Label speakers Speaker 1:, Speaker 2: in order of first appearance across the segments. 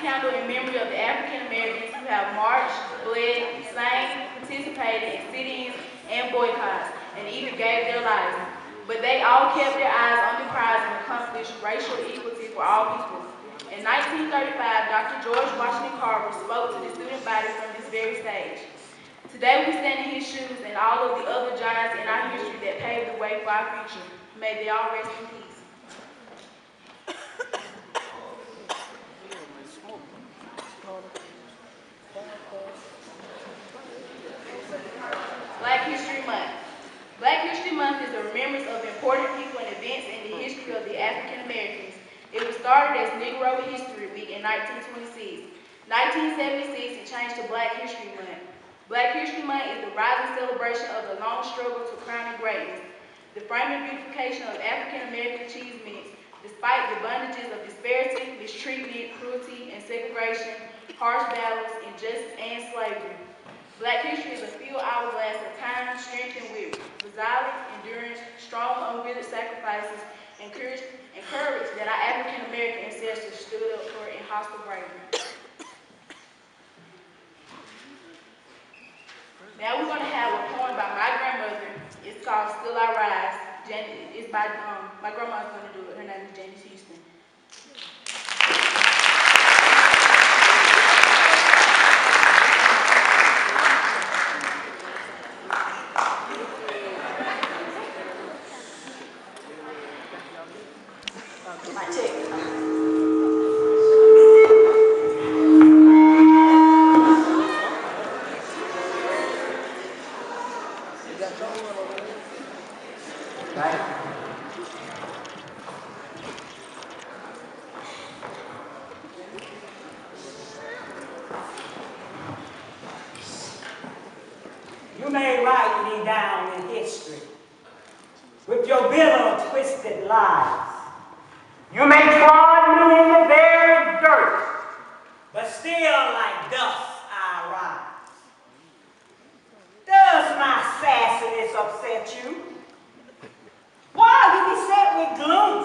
Speaker 1: candle in memory of the African Americans who have marched, bled, sang, participated in sit-ins and boycotts, and even gave their lives. But they all kept their eyes on the prize and accomplished racial equality for all people. In 1935, Dr. George Washington Carver spoke to the student body from this very stage. Today we stand in his shoes and all of the other giants in our history that paved the way for our future. May they all rest in peace. Black History Month. Black History Month is a remembrance of important people and events in the history of the African Americans. It was started as Negro History Week in 1926. 1976, it changed to Black History Month. Black History Month is the rising celebration of the long struggle to crowning greatness, the framing beautification of African American achievements, despite the bondages of disparity, mistreatment, cruelty, and segregation, harsh battles, injustice, and slavery. Black history is a field hourglass of time, strength, and wit, resilience, endurance, strong, unwilling sacrifices, and courage that our African American ancestors stood up for in hostile bravery. Now we're going to have a poem by my grandmother. It's called Still I Rise. It's by, my grandma's going to do it. Her name is Janice Houston. My check.
Speaker 2: You may write me down in history with your bitter, twisted lies. You may trod me in the very dirt, but still like dust I rise. Does my sassiness upset you? Why you beset with gloom?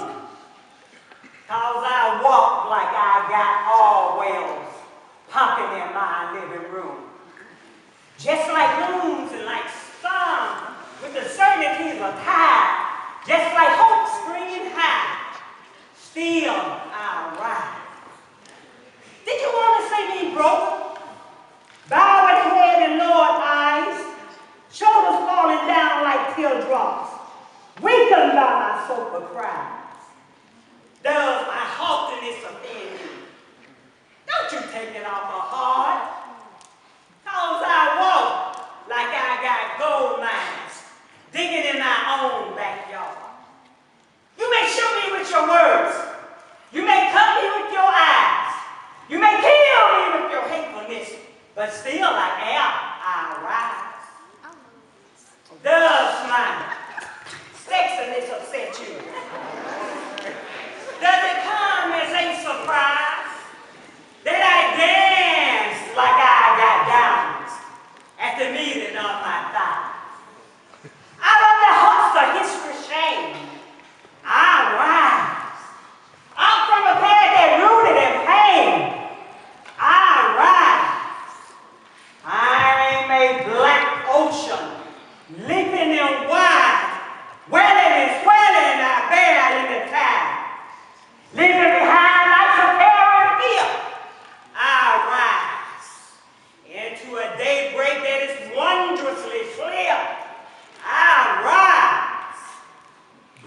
Speaker 2: 'Cause I walk like I got all wells pumping in my living room. Just like looms and like sun, with the certainties of tide, just like hope springing high, still I rise. Did you want to see me broke? Bowed head and lowered eyes, shoulders falling down like teardrops, weakened by my sober cries. Does my haughtiness offend you? Don't you take it off a hard. 'Cause I walk like I got gold mines, digging in my own backyard. You may shoot me with your words. You may cut me with your eyes. You may kill me with your hatefulness, but still I am, I rise. Does my sexiness upset you? Does it come as a surprise that I dance like I got diamonds at the meeting of my thighs? Out of the husk of history shame, I rise. Out from a path that rooted in pain, I rise. I am a black ocean, leaping and wide, welling and swelling, I bear in the tide. Leaving behind like some air and fear, I rise into a daybreak that is wondrously clear. I rise,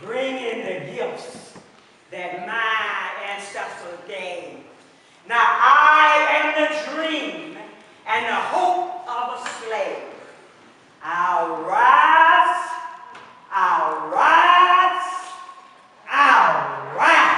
Speaker 2: bringing the gifts that my ancestors gave. Now I am the dream and the hope of a slave. I'll rise, I'll rise, I'll rise.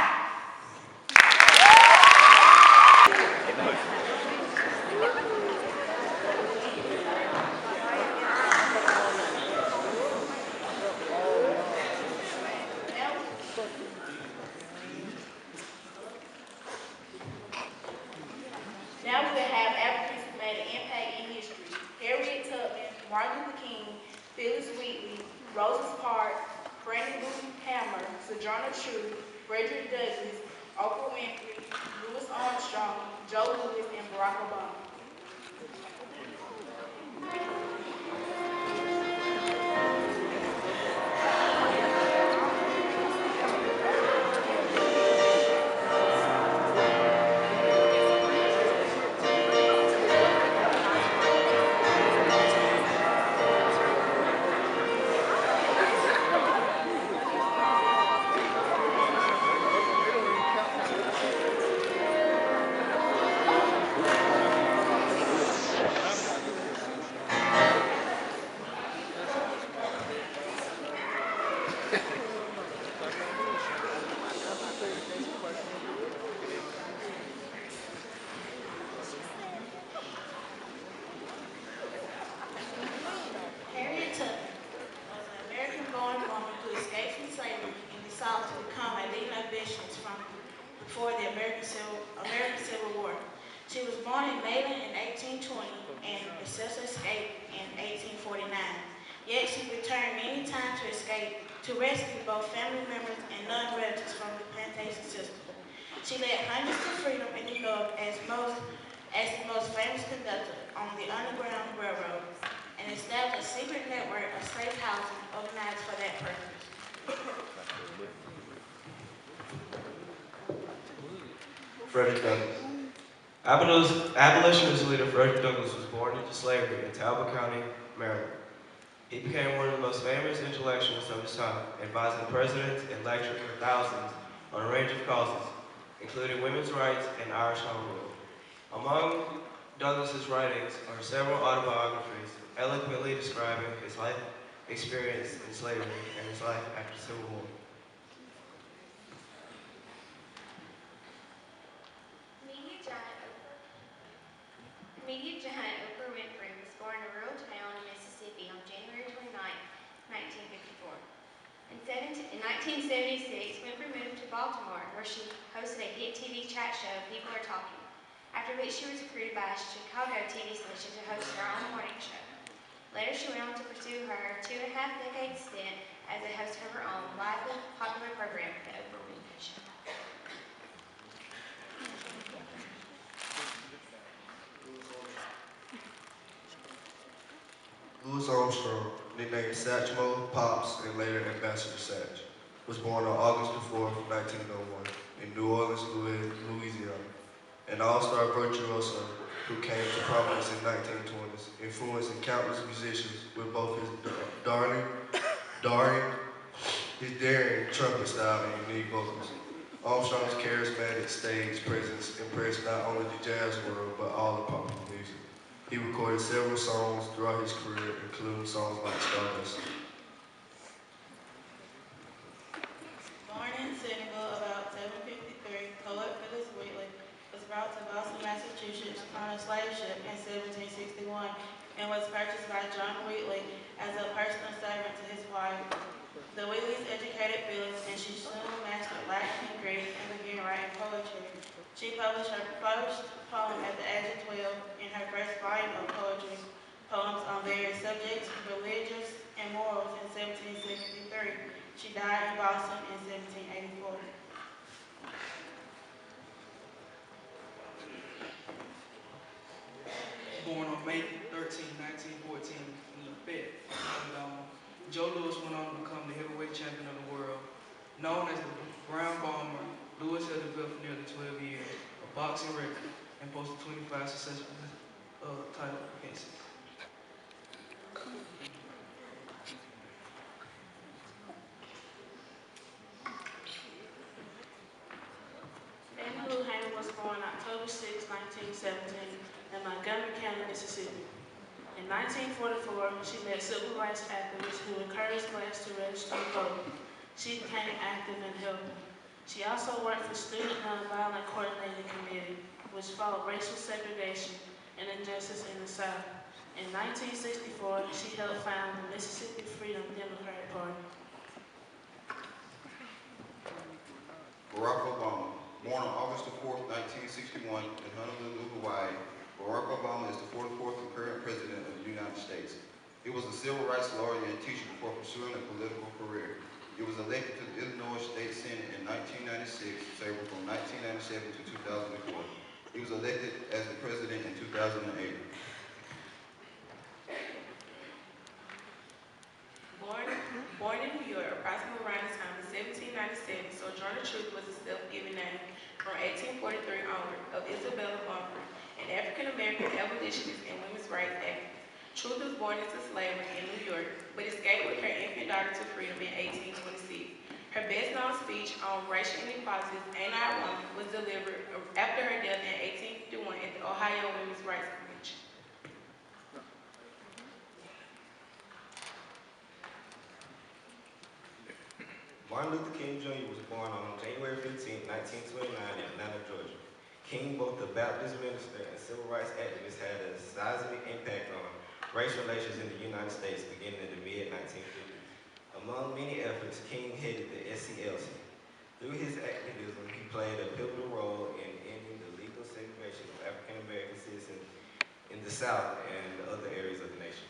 Speaker 1: Now we will have Africans who made an impact in history. Harriet Tubman, Martin Luther King, Phyllis Wheatley, Rosa Parks, Franklin Hammer, Sojourner Truth, Frederick Douglass, Oprah Winfrey, Louis Armstrong, Joe
Speaker 3: in Malin in 1820 and successfully escaped in 1849. Yet she returned many times to escape to rescue both family members and non-relatives from the plantation system. She led hundreds to freedom in New York as the most famous conductor on the Underground Railroad and established a secret network of slave housing organized for that purpose.
Speaker 4: Frederick Douglass. Abolitionist leader Frederick Douglass was born into slavery in Talbot County, Maryland. He became one of the most famous intellectuals of his time, advising presidents and lecturing for thousands on a range of causes, including women's rights and Irish home rule. Among Douglas's writings are several autobiographies eloquently describing his life experience in slavery and his life after the Civil War.
Speaker 5: Media giant Media giant Oprah Winfrey was born in a rural town in Mississippi on January 29, 1954. In 1976, Winfrey moved to Baltimore, where she hosted a hit TV chat show, People Are Talking, after which she was recruited by a Chicago TV station to host her own morning show. Later, she went on to pursue her 2.5-decade stint as a host of her own widely popular program, The Oprah Winfrey Show.
Speaker 6: Louis Armstrong, nicknamed Satchmo, Pops, and later Ambassador Satch, was born on August 4, 1901, in New Orleans, Louisiana, an all-star virtuoso who came to prominence in 1920s, influencing countless musicians with both his daring trumpet style and unique vocals. Armstrong's charismatic stage presence impressed not only the jazz world, but all of popular music. He recorded several songs throughout his career, including songs like Stardust.
Speaker 3: Born in Senegal about 753, poet Phyllis Wheatley was brought to Boston, Massachusetts on a slave ship in 1761 and was purchased by John Wheatley as a personal servant to his wife. The Wheatleys educated Phyllis and she soon mastered Latin and Greek and began writing poetry. She published her first poem at the age of 12 in her first volume of poetry, poems on various subjects, religious and morals in 1773. She died in Boston in 1784.
Speaker 7: Born on May 13, 1914 in Lafayette, Alabama, Joe Louis went on to become the heavyweight champion of the world. Known as the Brown Bomber, Louis had developed for nearly 12 years a boxing record and posted 25 successful title defenses.
Speaker 3: Anna Lou Hamer was born October 6, 1917 in Montgomery County, Mississippi. In 1944, she met civil rights activists who encouraged blacks to register to vote. She became active in helping. She also worked for Student Nonviolent Coordinating Committee, which fought racial segregation and injustice in the South. In 1964, she helped found the Mississippi Freedom Democratic Party.
Speaker 8: Barack Obama, born on August 4, 1961 in Honolulu, Hawaii, Barack Obama is the 44th current president of the United States. He was a civil rights lawyer and teacher before pursuing a political career. He was elected to the Illinois State Senate in 1996, serving from 1997 to 2004. He was elected as the president in 2008.
Speaker 3: Born in New York, approximately around the time of 1797, Sojourner Truth was a self-given name from 1843 onward of Isabella Bumford, an African-American abolitionist and women's rights activist. Truth was born into slavery in New York, but escaped with her infant daughter to freedom in 1826. Her best-known speech on racial inequalities, Ain't I a Woman, was delivered after her death in 1851 at the Ohio Women's Rights Convention.
Speaker 9: Martin Luther King Jr. was born on January 15, 1929 in Atlanta, Georgia. King, both a Baptist minister and civil rights activist, had a seismic impact on race relations in the United States beginning in the mid-1950s. Among many efforts, King headed the SCLC. Through his activism, he played a pivotal role in ending the legal segregation of African American citizens South and the other areas of the nation.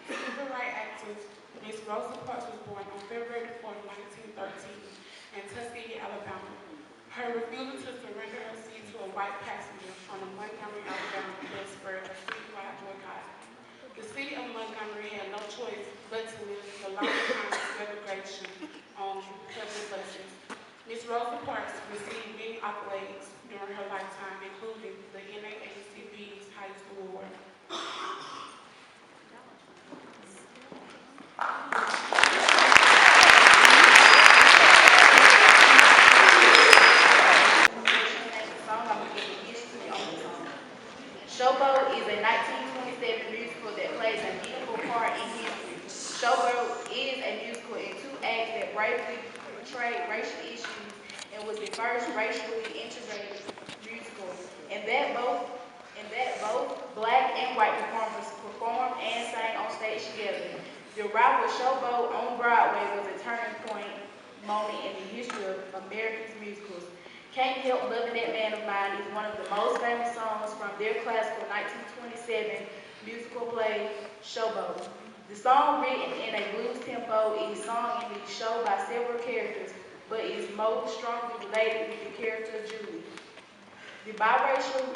Speaker 10: Civil rights activist Miss Rosa Parks was born on February 4, 1913 in Tuskegee, Alabama. Her refusal to surrender her seat to a white passenger on the Montgomery, Alabama bus spurred a citywide boycott. The city of Montgomery had no choice but to lift the long-time segregation on public buses. Ms. Rosa Parks received many accolades during her lifetime, including the NAACP's highest award.
Speaker 1: Showboat is a 1927 musical that plays a meaningful part in history. Showboat is a musical in two acts that bravely portrayed racial issues and was the first racially integrated musical, and that both black and white performers performed and sang on stage together. The arrival of Showboat on Broadway was a turning point moment in the history of American musicals. Can't Help Loving That Man of Mine is one of the most famous songs from their classical 1927 musical play, Showboat. The song, written in a blues tempo, is sung in the show by several characters, but is most strongly related with the character Julie. The biracial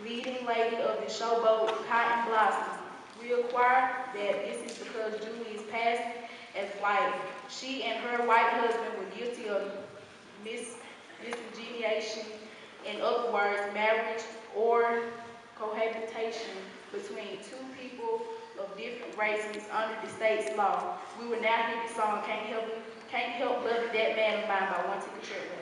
Speaker 1: leading lady of the Showboat, Cotton Blossom. We acquire that this is because Julie is passing as white. She and her white husband were guilty of miscegenation, in other words, marriage or cohabitation between two people of different races under the state's law. We will now hear the song Can't Help Loving That Man of Mine by One Ticket Treadway.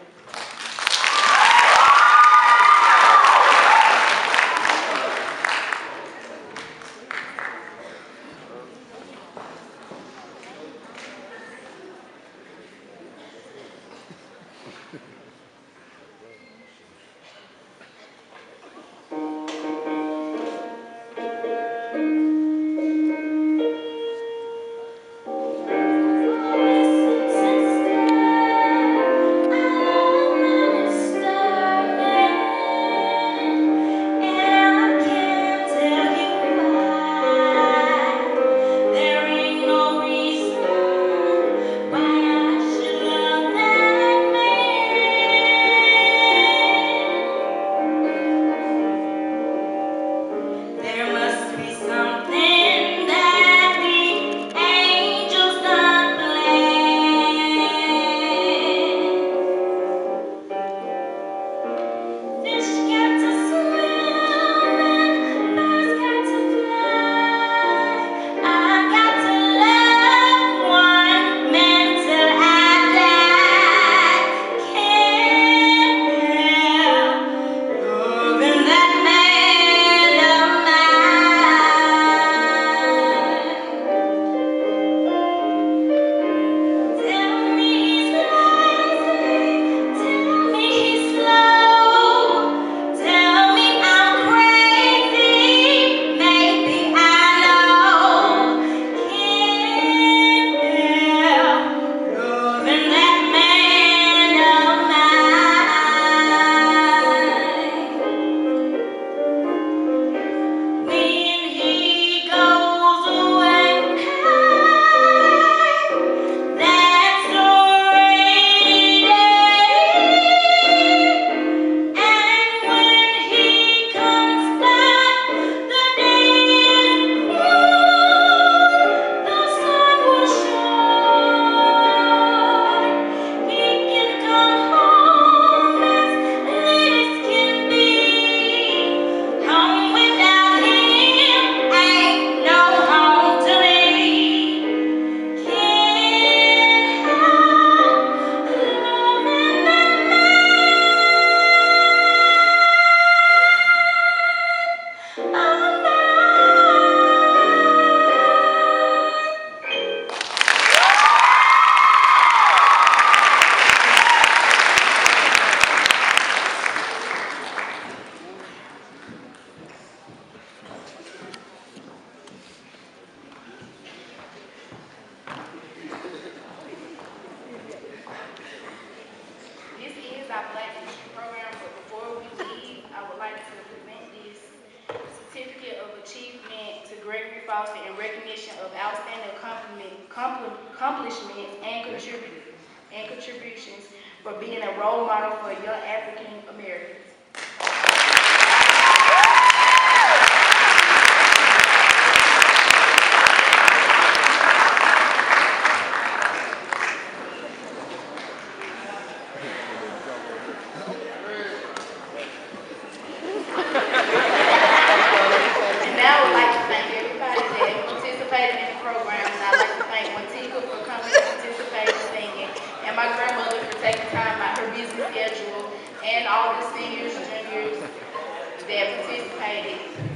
Speaker 1: This is our Black History program. Foster in recognition of outstanding accomplishments and contributions for being a role model for young African Americans. And now I would like to thank everybody that participated in the program, and I'd like to thank Montika for coming and participating and singing, and my grandmother for taking time out her busy schedule, and all the seniors, juniors that participated.